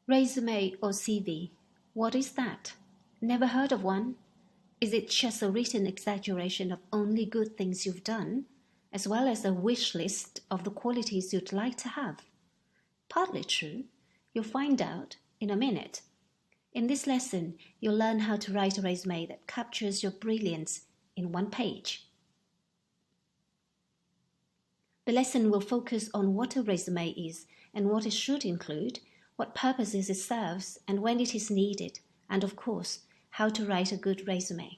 Résumé or CV. What is that? Never heard of one. Is it just a written exaggeration of only good things you've done, as well as a wish list of the qualities you'd like to have? Partly true. You'll find out in a minute. In this lesson, you'll learn how to write a resume that captures your brilliance in one page. The lesson will focus on what a resume is and what it should include, what purposes it serves, and when it is needed, and of course, how to write a good resume.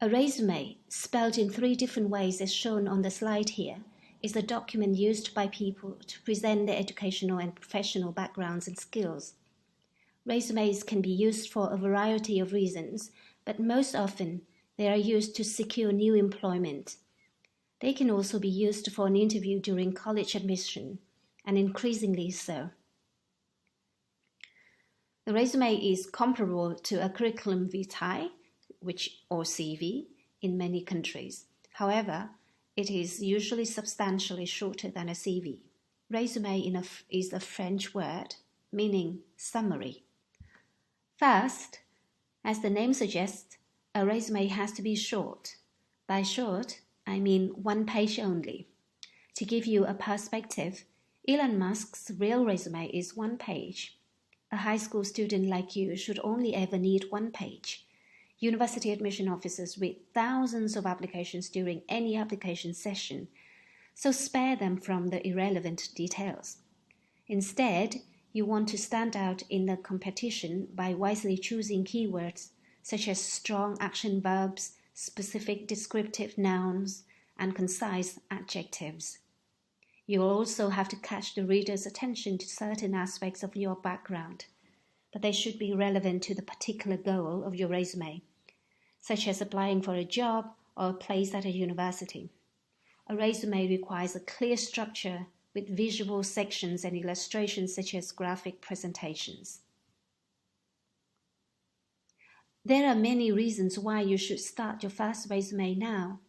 A resume, spelled in 3 different ways as shown on the slide here, is a document used by people to present their educational and professional backgrounds and skills. Resumes can be used for a variety of reasons, but most often they are used to secure new employment. They can also be used for an interview during college admission, and increasingly so. The resume is comparable to a curriculum vitae, or CV, in many countries. However, it is usually substantially shorter than a CV. Résumé is a French word meaning summary. First, as the name suggests, a resume has to be short. By short, I mean 1 page only. To give you a perspective, Elon Musk's real resume is 1 page. A high school student like you should only ever need 1 page. University admission officers read thousands of applications during any application session, so spare them from the irrelevant details. Instead, you want to stand out in the competition by wisely choosing keywords such as strong action verbs, specific descriptive nouns, and concise adjectives. You will also have to catch the reader's attention to certain aspects of your background, but they should be relevant to the particular goal of your resume, such as applying for a job or a place at a university. A resume requires a clear structure with visual sections and illustrations such as graphic presentations. There are many reasons why you should start your first resume now.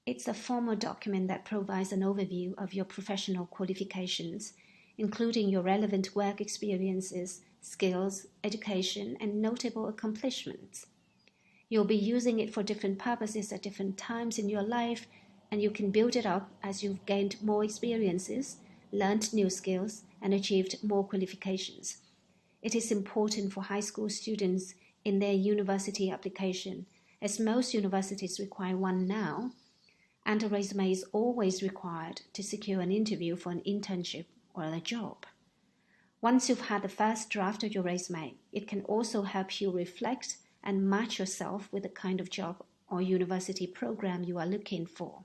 It's a formal document that provides an overview of your professional qualifications, including your relevant work experiences, skills, education, and notable accomplishments. You'll be using it for different purposes at different times in your life, and you can build it up as you've gained more experiences, learned new skills, and achieved more qualifications. It is important for high school students in their university application, as most universities require one now, and a resume is always required to secure an interview for an internship or a job. Once you've had the first draft of your resume, it can also help you reflect and match yourself with the kind of job or university program you are looking for.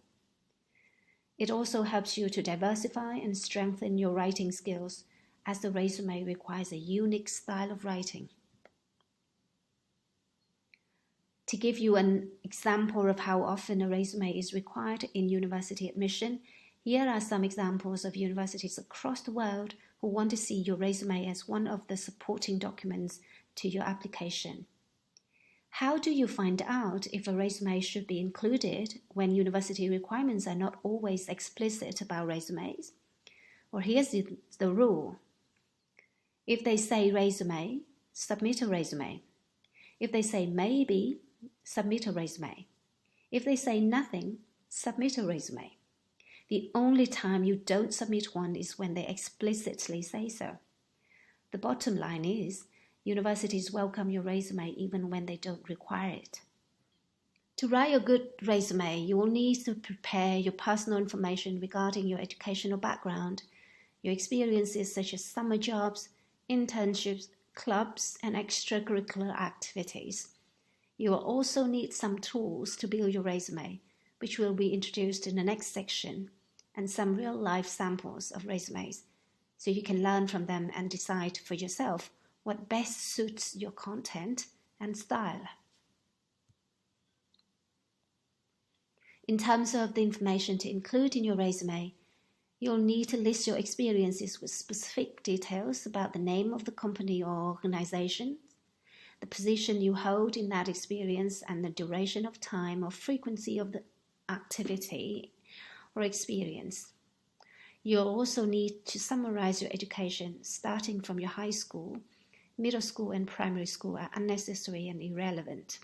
It also helps you to diversify and strengthen your writing skills, as the resume requires a unique style of writing. To give you an example of how often a resume is required in university admission, here are some examples of universities across the world who want to see your resume as one of the supporting documents to your application. How do you find out if a resume should be included when university requirements are not always explicit about resumes? Well, here's the rule. If they say resume, submit a resume. If they say maybe, submit a resume. If they say nothing, submit a resume. The only time you don't submit one is when they explicitly say so. The bottom line is, universities welcome your resume even when they don't require it. To write a good resume, you will need to prepare your personal information regarding your educational background, your experiences such as summer jobs, internships, clubs, and extracurricular activities. You will also need some tools to build your resume, which will be introduced in the next section, and some real-life samples of resumes, so you can learn from them and decide for yourself what best suits your content and style. In terms of the information to include in your resume, you'll need to list your experiences with specific details about the name of the company or organization, the position you hold in that experience, and the duration of time or frequency of the activity or experience. You'll also need to summarize your education starting from your high school. Middle school and primary school are unnecessary and irrelevant.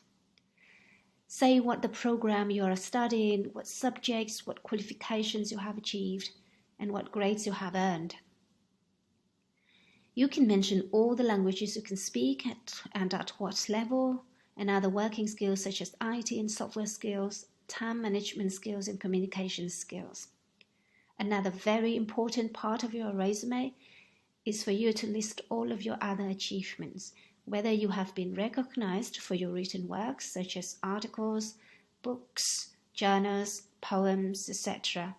Say what the program you are studying, what subjects, what qualifications you have achieved, and what grades you have earned. You can mention all the languages you can speak and at what level, and other working skills such as IT and software skills, time management skills, and communication skills. Another very important part of your resume is for you to list all of your other achievements, whether you have been recognized for your written works such as articles, books, journals, poems, etc.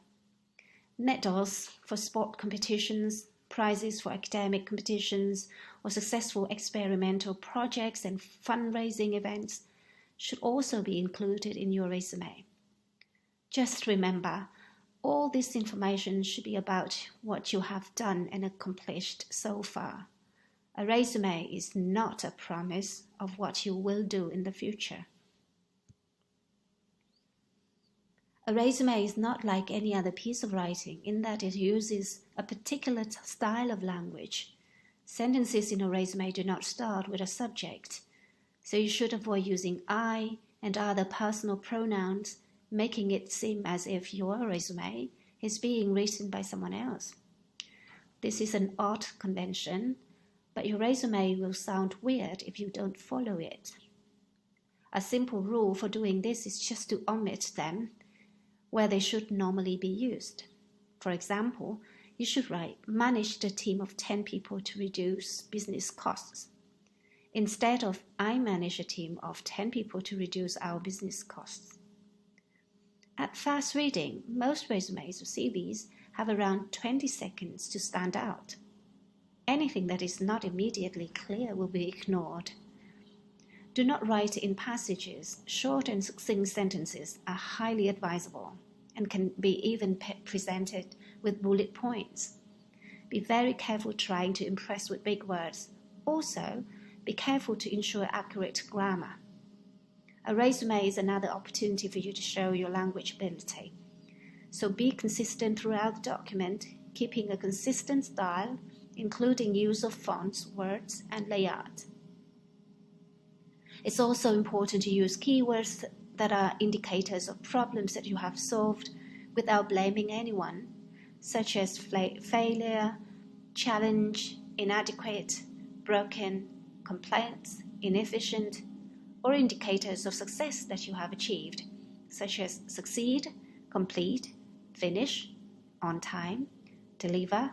Medals for sport competitions, prizes for academic competitions, or successful experimental projects and fundraising events should also be included in your resume. Just remember, all this information should be about what you have done and accomplished so far. A resume is not a promise of what you will do in the future. A resume is not like any other piece of writing in that it uses a particular style of language. Sentences in a resume do not start with a subject, so you should avoid using I and other personal pronouns, making it seem as if your resume is being written by someone else. This is an odd convention, but your resume will sound weird if you don't follow it. A simple rule for doing this is just to omit them where they should normally be used. For example, you should write, managed a team of 10 people to reduce business costs, instead of, I manage a team of 10 people to reduce our business costs. At fast reading, most resumes or CVs have around 20 seconds to stand out. Anything that is not immediately clear will be ignored. Do not write in passages. Short and succinct sentences are highly advisable and can be even presented with bullet points. Be very careful trying to impress with big words. Also, be careful to ensure accurate grammar. A resume is another opportunity for you to show your language ability. So be consistent throughout the document, keeping a consistent style, including use of fonts, words, and layout. It's also important to use keywords that are indicators of problems that you have solved without blaming anyone, such as failure, challenge, inadequate, broken, complaints, inefficient, or indicators of success that you have achieved, such as succeed, complete, finish, on time, deliver,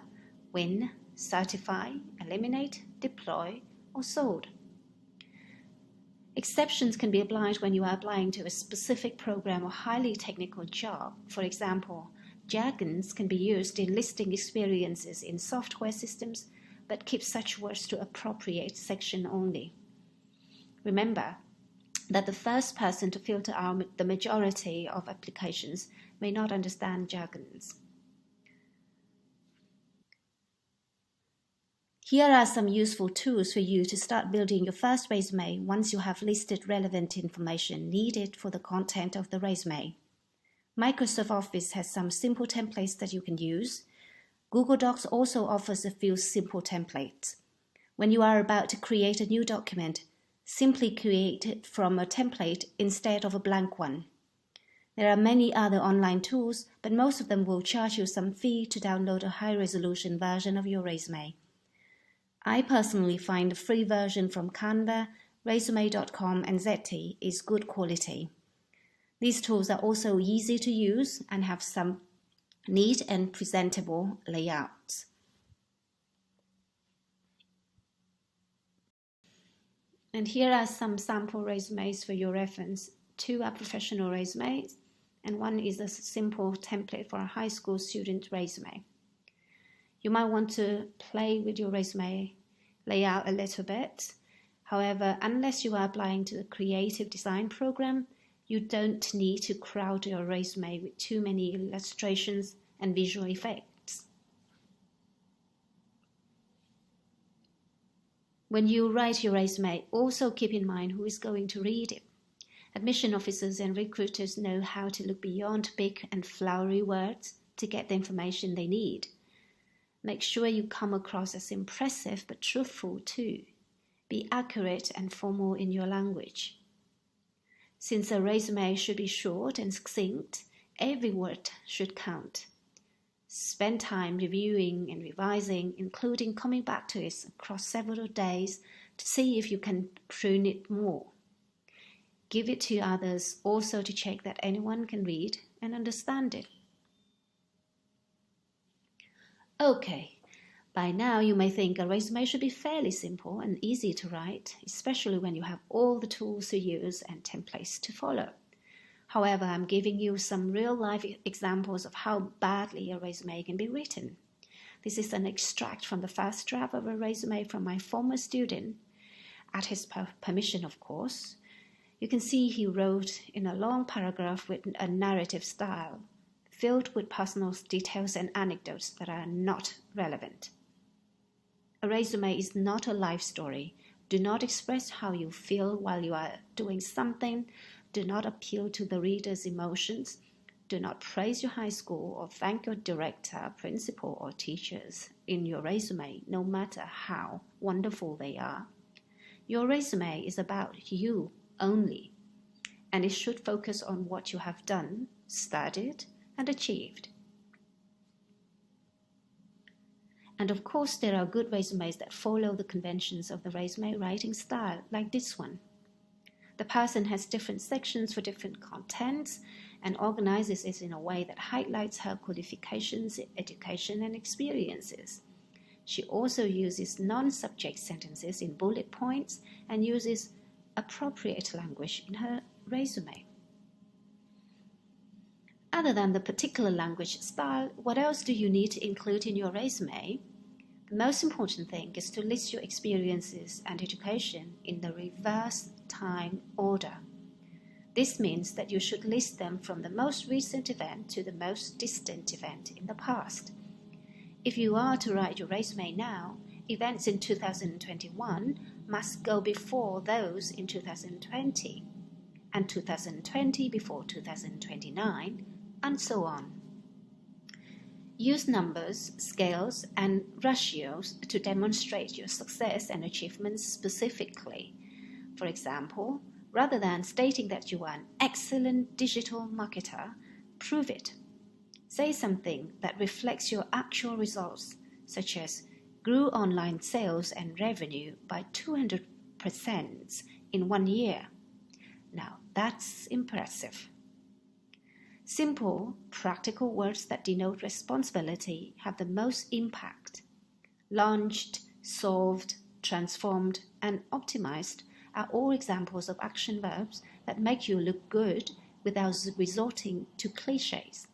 win, certify, eliminate, deploy, or sold. Exceptions can be applied when you are applying to a specific program or highly technical job. For example, jargons can be used in listing experiences in software systems, but keep such words to appropriate section only. Remember that the first person to filter out the majority of applications may not understand jargons. Here are some useful tools for you to start building your first resume once you have listed relevant information needed for the content of the resume. Microsoft Office has some simple templates that you can use. Google Docs also offers a few simple templates. When you are about to create a new document, simply create it from a template instead of a blank one. There are many other online tools, but most of them will charge you some fee to download a high-resolution version of your resume. I personally find the free version from Canva, Résumé.com, and Zeti is good quality. These tools are also easy to use and have some neat and presentable layouts. And here are some sample resumes for your reference. 2 are professional resumes, and 1 is a simple template for a high school student resume. You might want to play with your resume layout a little bit. However, unless you are applying to a creative design program, you don't need to crowd your resume with too many illustrations and visual effects. When you write your resume, also keep in mind who is going to read it. Admission officers and recruiters know how to look beyond big and flowery words to get the information they need. Make sure you come across as impressive but truthful too. Be accurate and formal in your language. Since a resume should be short and succinct, every word should count. Spend time reviewing and revising, including coming back to it across several days to see if you can prune it more. Give it to others also to check that anyone can read and understand it. Okay, by now you may think a resume should be fairly simple and easy to write, especially when you have all the tools to use and templates to follow. However, I'm giving you some real-life examples of how badly a resume can be written. This is an extract from the first draft of a resume from my former student, at his permission, of course. You can see he wrote in a long paragraph with a narrative style, filled with personal details and anecdotes that are not relevant. A resume is not a life story. Do not express how you feel while you are doing something. Do not appeal to the reader's emotions. Do not praise your high school or thank your director, principal, or teachers in your resume, no matter how wonderful they are. Your resume is about you only, and it should focus on what you have done, studied, and achieved. And of course, there are good resumes that follow the conventions of the resume writing style, like this one. The person has different sections for different contents and organizes it in a way that highlights her qualifications, education, and experiences. She also uses non-subject sentences in bullet points and uses appropriate language in her resume. Other than the particular language style, what else do you need to include in your resume? The most important thing is to list your experiences and education in the reverse time order. This means that you should list them from the most recent event to the most distant event in the past. If you are to write your resume now, events in 2021 must go before those in 2020, and 2020 before 2029, and so on. Use numbers, scales, and ratios to demonstrate your success and achievements specifically. For example, rather than stating that you are an excellent digital marketer, prove it. Say something that reflects your actual results, such as grew online sales and revenue by 200% in 1 year. Now, that's impressive. Simple, practical words that denote responsibility have the most impact. Launched, solved, transformed, and optimized are all examples of action verbs that make you look good without resorting to cliches.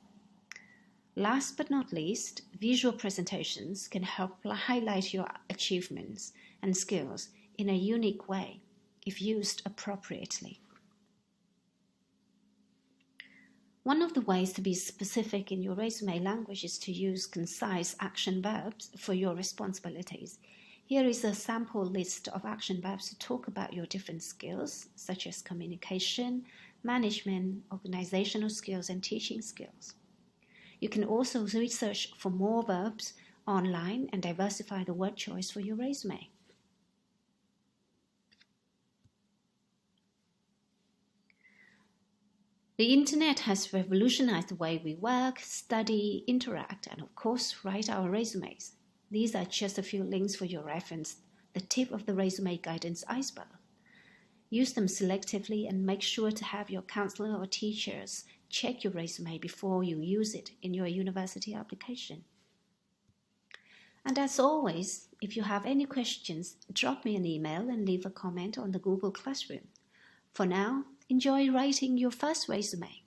Last but not least, visual presentations can help highlight your achievements and skills in a unique way if used appropriately. One of the ways to be specific in your resume language is to use concise action verbs for your responsibilities. Here is a sample list of action verbs to talk about your different skills, such as communication, management, organizational skills, and teaching skills. You can also research for more verbs online and diversify the word choice for your resume. The internet has revolutionized the way we work, study, interact, and of course, write our resumes. These are just a few links for your reference, the tip of the resume guidance iceberg. Use them selectively and make sure to have your counselor or teachers check your resume before you use it in your university application. And as always, if you have any questions, drop me an email and leave a comment on the Google Classroom. For now, enjoy writing your first resume.